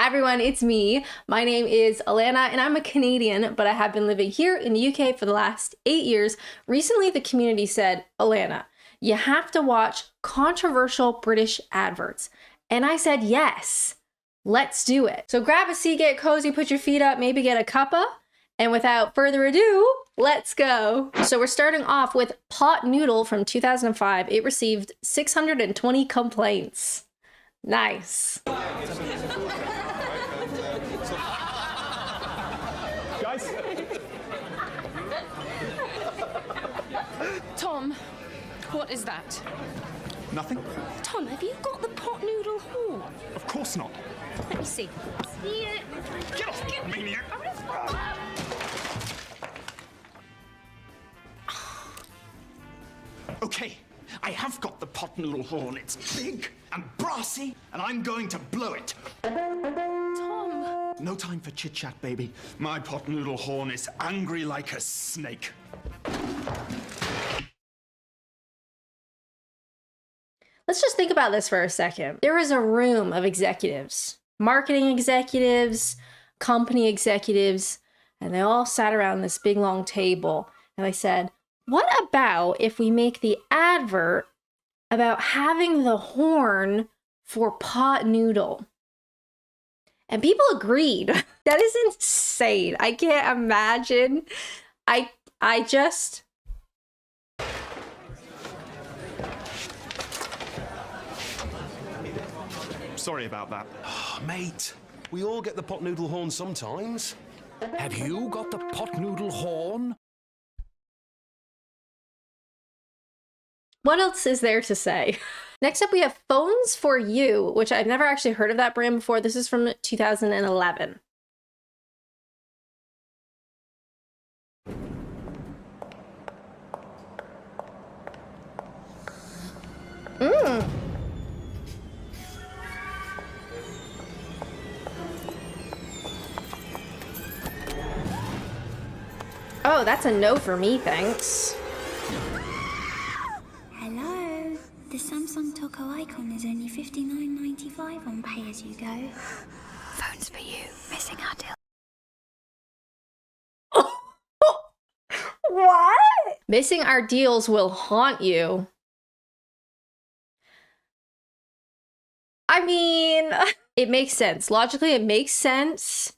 Hi everyone, it's me. My name is Alana and I'm a Canadian, but I have been living here in the UK for the last 8 years. Recently, the community said, Alana, you have to watch controversial British adverts. And I said, yes, let's do it. So grab a seat, get cozy, put your feet up, maybe get a cuppa. And without further ado, let's go. So we're starting off with Pot Noodle from 2005. It received 620 complaints. Nice. Guys? Tom, what is that? Nothing? Tom, have you got the pot noodle horn? Of course not. Let me see. See it? Get off, maniac! Okay, I have got the pot noodle horn. It's big and brassy, and I'm going to blow it. Tom! No time for chit-chat, baby. My pot noodle horn is angry like a snake. Let's just think about this for a second. There was a room of executives, marketing executives, company executives, and they all sat around this big long table and they said, what about if we make the advert about having the horn for pot noodle? And people agreed. That is insane. I can't imagine. I just... Sorry about that. Oh, mate, we all get the pot noodle horn sometimes. Have you got the pot noodle horn? What else is there to say? Next up, we have Phones for You, which I've never actually heard of that brand before. This is from 2011. Oh, that's a no for me, thanks. Hello, the Samsung Toco icon is only $59.95 on pay-as-you-go. Phones for you, missing our deal. What? Missing our deals will haunt you. I mean, it makes sense. Logically, it makes sense.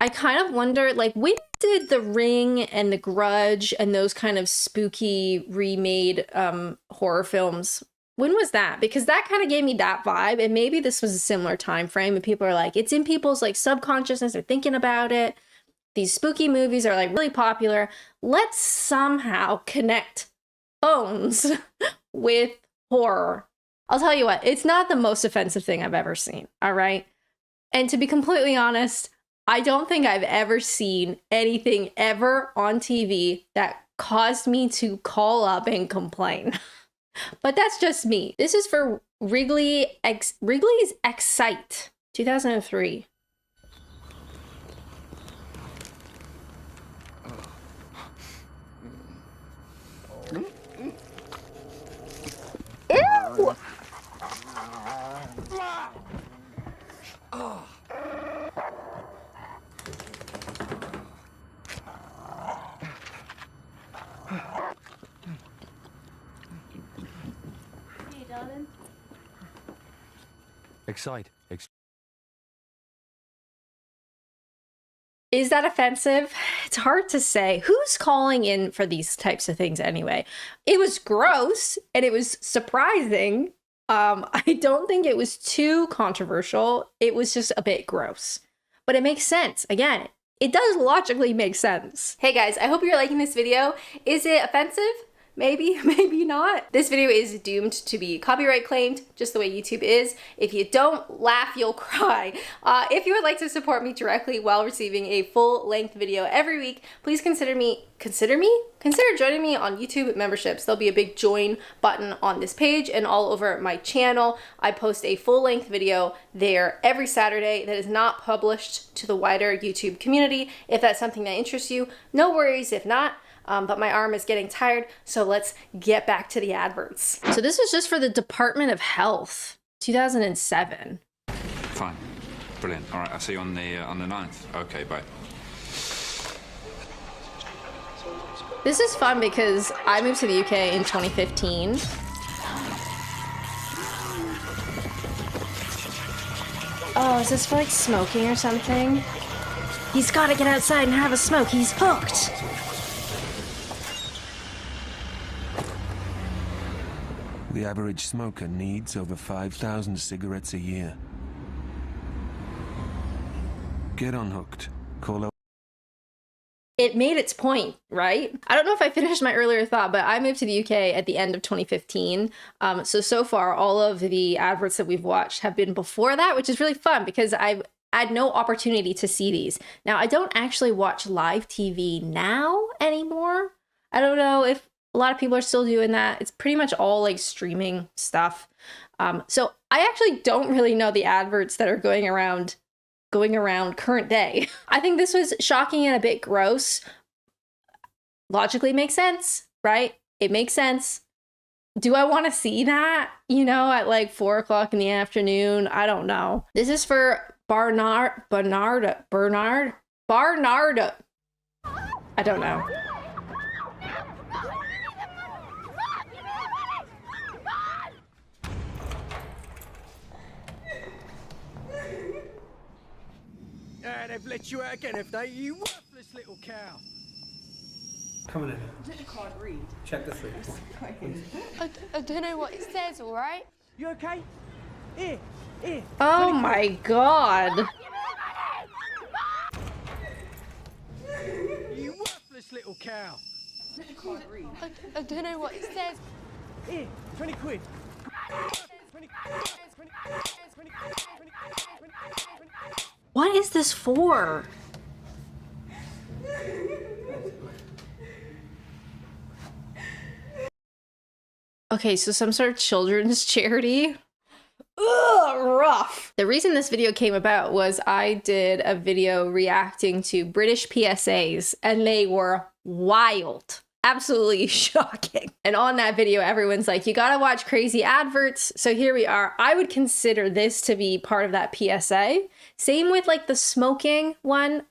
I kind of wonder, like, when did The Ring and The Grudge and those kind of spooky remade horror films, when was that? Because that kind of gave me that vibe, and maybe this was a similar time frame, and people are like, it's in people's like subconsciousness, they're thinking about it. These spooky movies are like really popular. Let's somehow connect phones with horror. I'll tell you what, it's not the most offensive thing I've ever seen, all right? And to be completely honest, I don't think I've ever seen anything ever on TV that caused me to call up and complain. But that's just me. This is for Wrigley's Excite, 2003. Ew! Excite. Is that offensive? It's hard to say. Who's calling in for these types of things anyway? It was gross and it was surprising. I don't think it was too controversial. It was just a bit gross. But it makes sense. Again, it does logically make sense. Hey guys, I hope you're liking this video. Is it offensive? Maybe, maybe not. This video is doomed to be copyright claimed, just the way YouTube is. If you don't laugh, you'll cry. If you would like to support me directly while receiving a full-length video every week, please consider joining me on YouTube memberships. There'll be a big join button on this page and all over my channel. I post a full-length video there every Saturday that is not published to the wider YouTube community. If that's something that interests you, no worries if not. But my arm is getting tired, so let's get back to the adverts. So this is just for the Department of Health, 2007. Fine. Brilliant. All right, I'll see you on the 9th. Okay, bye. This is fun because I moved to the UK in 2015. Oh, is this for like smoking or something? He's gotta get outside and have a smoke. He's hooked. The average smoker needs over 5,000 cigarettes a year. Get unhooked. Call out. It made its point, right? I don't know if I finished my earlier thought, but I moved to the UK at the end of 2015. So far, all of the adverts that we've watched have been before that, which is really fun because I've had no opportunity to see these. Now, I don't actually watch live TV now anymore. I don't know if a lot of people are still doing that. It's pretty much all like streaming stuff. So I actually don't really know the adverts that are going around current day. I think this was shocking and a bit gross. Logically makes sense, right? It makes sense. Do I want to see that, you know, at like 4 o'clock in the afternoon? I don't know. This is for Barnard. I don't know. They've let you out again, have they? You worthless little cow. Come on in. Let the card read. Check the fruit. I don't know what it says, all right? You okay? Here. Oh my god. You worthless little cow. Let the card read. I don't know what it says. Here, 20 quid. What is this for? Okay, so some sort of children's charity. Ugh, rough. The reason this video came about was I did a video reacting to British PSAs and they were wild. Absolutely shocking. And on that video, everyone's like, you gotta watch crazy adverts. So here we are. I would consider this to be part of that PSA. Same with like the smoking one.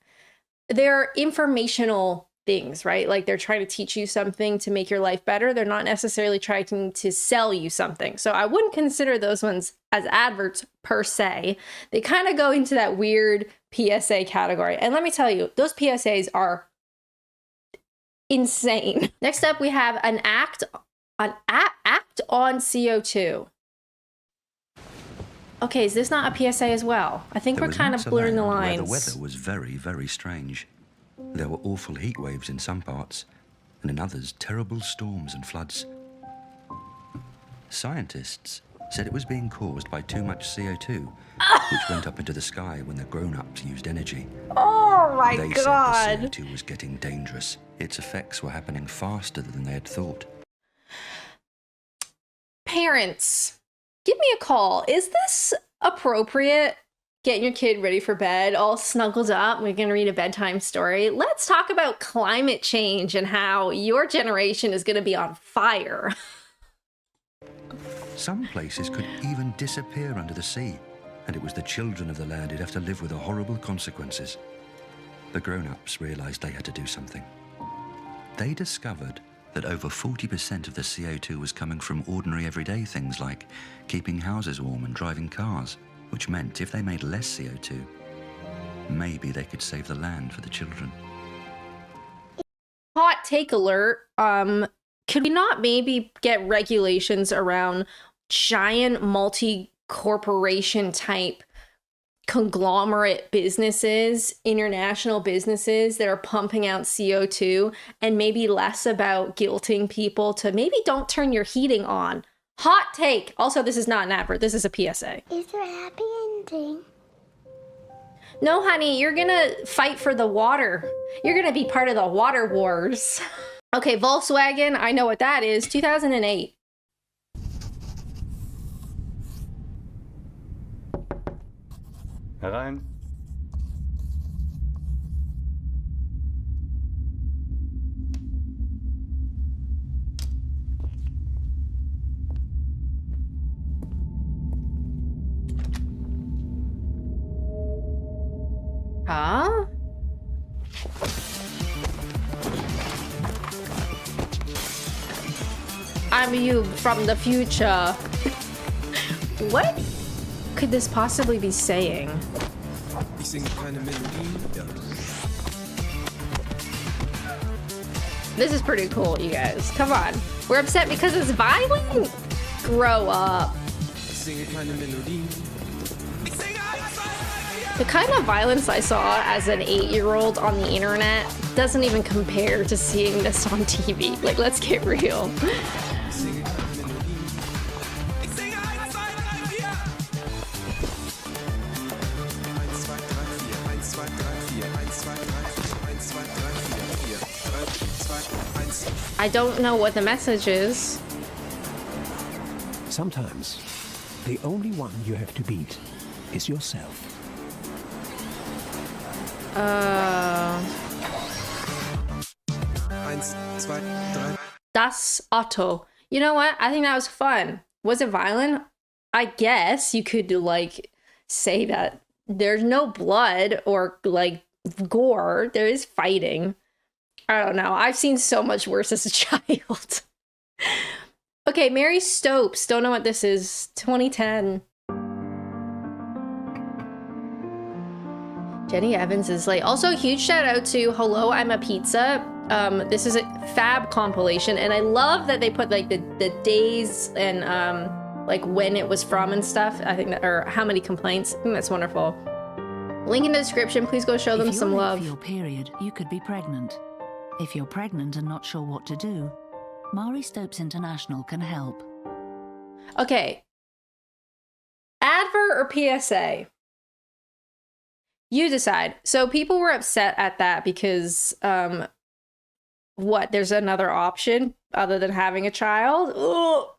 They're informational things, right? Like they're trying to teach you something to make your life better. They're not necessarily trying to sell you something. So I wouldn't consider those ones as adverts per se. They kind of go into that weird PSA category. And let me tell you, those PSAs are insane. Next up, we have an act on CO2. Okay, is this not a PSA as well? I think we're kind of blurring the lines. The weather was very, very strange. There were awful heat waves in some parts, and in others, terrible storms and floods. Scientists said it was being caused by too much CO2, which went up into the sky when the grown-ups used energy. Oh my They god. said the CO2 was getting dangerous. Its effects were happening faster than they had thought. Parents, give me a call. Is this appropriate? Getting your kid ready for bed, all snuggled up. We're going to read a bedtime story. Let's talk about climate change and how your generation is going to be on fire. Some places could even disappear under the sea, and it was the children of the land who'd have to live with the horrible consequences. The grown-ups realized they had to do something. They discovered that over 40% of the CO2 was coming from ordinary everyday things like keeping houses warm and driving cars, which meant if they made less CO2, maybe they could save the land for the children. Hot take alert. Could we not maybe get regulations around giant multi-corporation type conglomerate businesses, international businesses that are pumping out CO2, and maybe less about guilting people to maybe don't turn your heating on? Hot take. Also, this is not an advert. This is a PSA. Is there a happy ending? No, honey, you're gonna fight for the water. You're gonna be part of the water wars. Okay, Volkswagen, I know what that is. 2008. Herein. Huh? I'm you from the future. What could this possibly be saying? Ich singe keine Melodie. This is pretty cool, you guys. Come on. We're upset because it's violent? Grow up. Ich singe keine Melodie. The kind of violence I saw as an 8-year-old on the internet doesn't even compare to seeing this on TV. Like, let's get real. I don't know what the message is. Sometimes, the only one you have to beat is yourself. Das Otto. You know what? I think that was fun. Was it violent? I guess you could like say that there's no blood or like gore. There is fighting. I don't know. I've seen so much worse as a child. Okay, Mary Stopes. Don't know what this is. 2010. Jenny Evans is late. Also, huge shout out to Hello, I'm a Pizza. This is a fab compilation, and I love that they put like the days and like when it was from and stuff. I think that, or how many complaints. I think that's wonderful. Link in the description. Please go show them some love. If you're late for your period, you could be pregnant. If you're pregnant and not sure what to do, Mari Stopes International can help. Okay. Advert or PSA? You decide. So people were upset at that because, what? There's another option other than having a child? Ugh.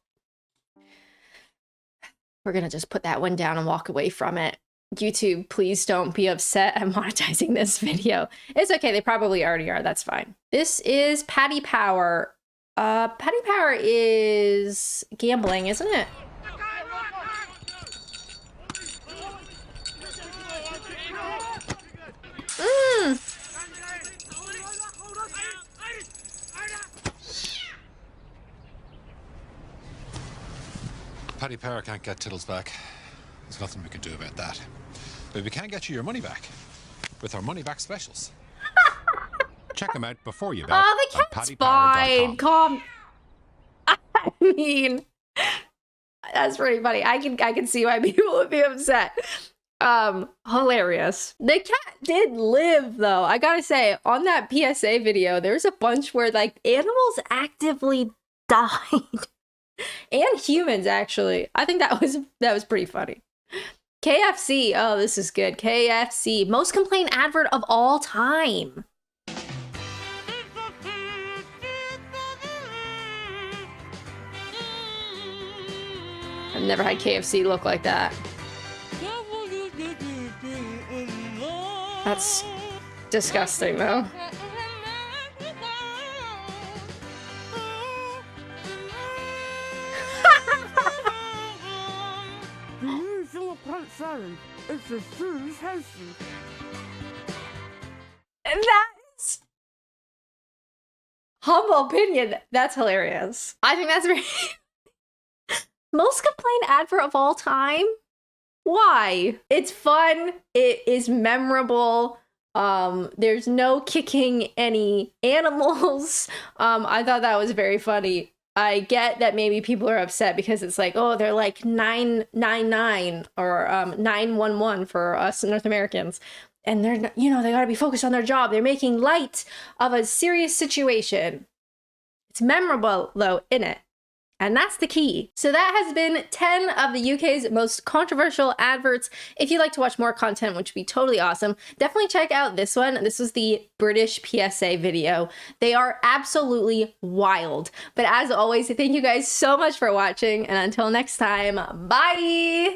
We're gonna just put that one down and walk away from it. YouTube, please don't be upset at monetizing this video. It's okay, they probably already are, that's fine. This is Paddy Power. Paddy Power is gambling, isn't it? Paddy Power can't get Tiddles back. There's nothing we can do about that. But we can get you your money back with our money back specials. Check them out before you bet. Oh, the cat's fine. Calm. I mean, that's pretty funny. I can see why people would be upset. Hilarious. The cat did live though. I gotta say, on that PSA video, there's a bunch where like animals actively died. And humans, actually. I think that was pretty funny. KFC. Oh, this is good. KFC. Most complained advert of all time. I've never had KFC look like that. That's disgusting, though. It's as soon as healthy. And that's humble opinion. That's hilarious. I think that's very most complained advert of all time. Why? It's fun. It is memorable. There's no kicking any animals. I thought that was very funny. I get that maybe people are upset because it's like, oh, they're like 999 or 911 for us North Americans. And they're, you know, they got to be focused on their job. They're making light of a serious situation. It's memorable, though, innit? And that's the key. So that has been 10 of the UK's most controversial adverts. If you'd like to watch more content, which would be totally awesome, definitely check out this one. This was the British PSA video. They are absolutely wild. But as always, thank you guys so much for watching. And until next time, bye!